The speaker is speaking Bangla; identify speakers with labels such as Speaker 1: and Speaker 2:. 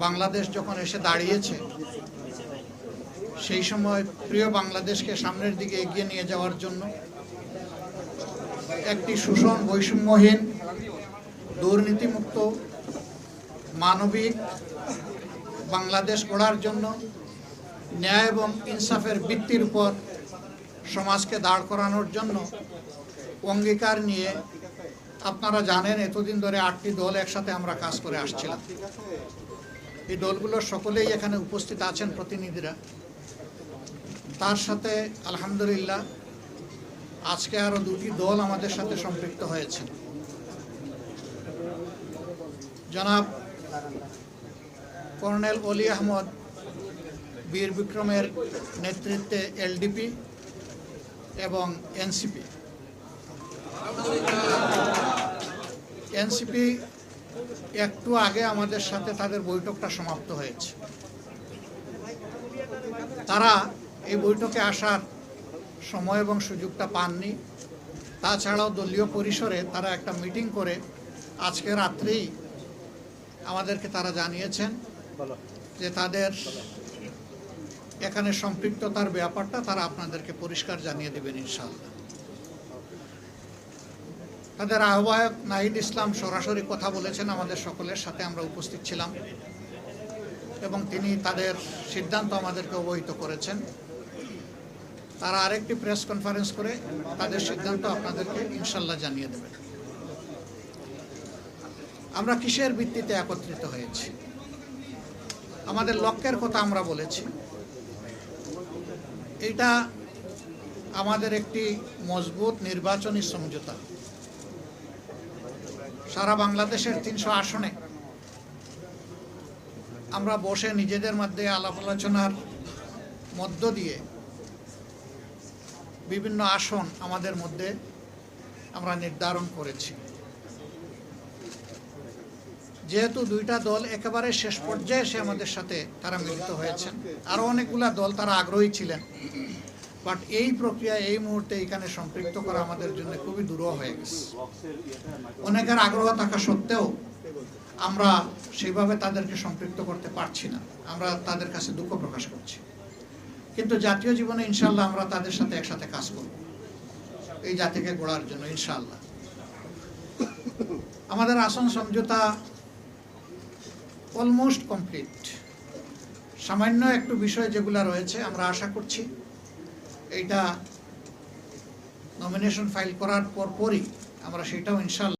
Speaker 1: বাংলাদেশ যখন এসে দাঁড়িয়েছে সেই সময় প্রিয় বাংলাদেশকে সামনের দিকে এগিয়ে নিয়ে যাওয়ার জন্য একটি শোষণ বৈষম্যহীন দুর্নীতিমুক্ত মানবিক বাংলাদেশ গড়ার জন্য ন্যায় এবং ইনসাফের ভিত্তির উপর সমাজকে দাঁড় করানোর জন্য অঙ্গীকার নিয়ে আপনারা জানেন এতদিন ধরে 8টি দল একসাথে আমরা কাজ করে আসছিলাম। এই দলগুলোর সকলেই এখানে উপস্থিত আছেন প্রতিনিধিরা। তার সাথে আলহামদুলিল্লাহ আজকে আরও 2টি দল আমাদের সাথে সম্পৃক্ত হয়েছে। জনাব কর্নেল অলি আহমদ বীর বিক্রমের নেতৃত্বে এলডিপি এবং এনসিপি একটু আগে আমাদের সাথে তাদের বৈঠকটা সমাপ্ত হয়েছে। তারা এই বৈঠকে আসার সময় এবং সুযোগটা পাননি। তাছাড়াও দলীয় পরিসরে তারা একটা মিটিং করে আজকে রাত্রেই আমাদেরকে তারা জানিয়েছেন যে তাদের এখানে সম্পৃক্ততার ব্যাপারটা তারা আপনাদেরকে পরিষ্কার জানিয়ে দেবেন ইনশাআল্লাহ। তাদের আহ্বায়ক নাহিদ ইসলাম সরাসরি কথা বলেছেন, আমাদের সকলের সাথে আমরা উপস্থিত ছিলাম এবং তিনি তাদের সিদ্ধান্ত আমাদেরকে অবহিত করেছেন। তারা আরেকটি প্রেস কনফারেন্স করে তাদের সিদ্ধান্ত আপনাদেরকে ইনশাআল্লাহ জানিয়ে দেবেন। আমরা কিসের ভিত্তিতে একত্রিত হয়েছি, আমাদের লক্ষ্যের কথা আমরা বলেছি। এটা আমাদের একটি মজবুত নির্বাচনী সমঝোতা। সারা বাংলাদেশের 300 আসনে আমরা বসে নিজেদের মধ্যে আলাপ আলোচনার মধ্য দিয়ে বিভিন্ন আসন আমাদের মধ্যে আমরা নির্ধারণ করেছি। যেহেতু 2টা দল একেবারে শেষ পর্যায়ে এসে আমাদের সাথে তারা মিলিত হয়েছেন, আরও অনেকগুলা দল তারা আগ্রহী ছিলেন, বাট এই প্রক্রিয়া এই মুহূর্তে এখানে সম্পৃক্ত করা আমাদের জন্য খুবই দুরূহ হয়ে গেছে। অনেকের আগ্রহ থাকা সত্ত্বেও আমরা সেইভাবে তাদেরকে সম্পৃক্ত করতে পারছি না। আমরা তাদের কাছে দুঃখ প্রকাশ করছি, কিন্তু জাতীয় জীবনে ইনশাআল্লাহ আমরা তাদের সাথে একসাথে কাজ করব এই জাতিকে গড়ার জন্য ইনশাআল্লাহ। আমাদের আসন সমঝোতা অলমোস্ট কমপ্লিট। সামান্য একটু বিষয় যেগুলো রয়েছে আমরা আশা করছি এইটা নমিনেশন ফাইল করার পরই আমরা সেটাও ইনশাআল্লাহ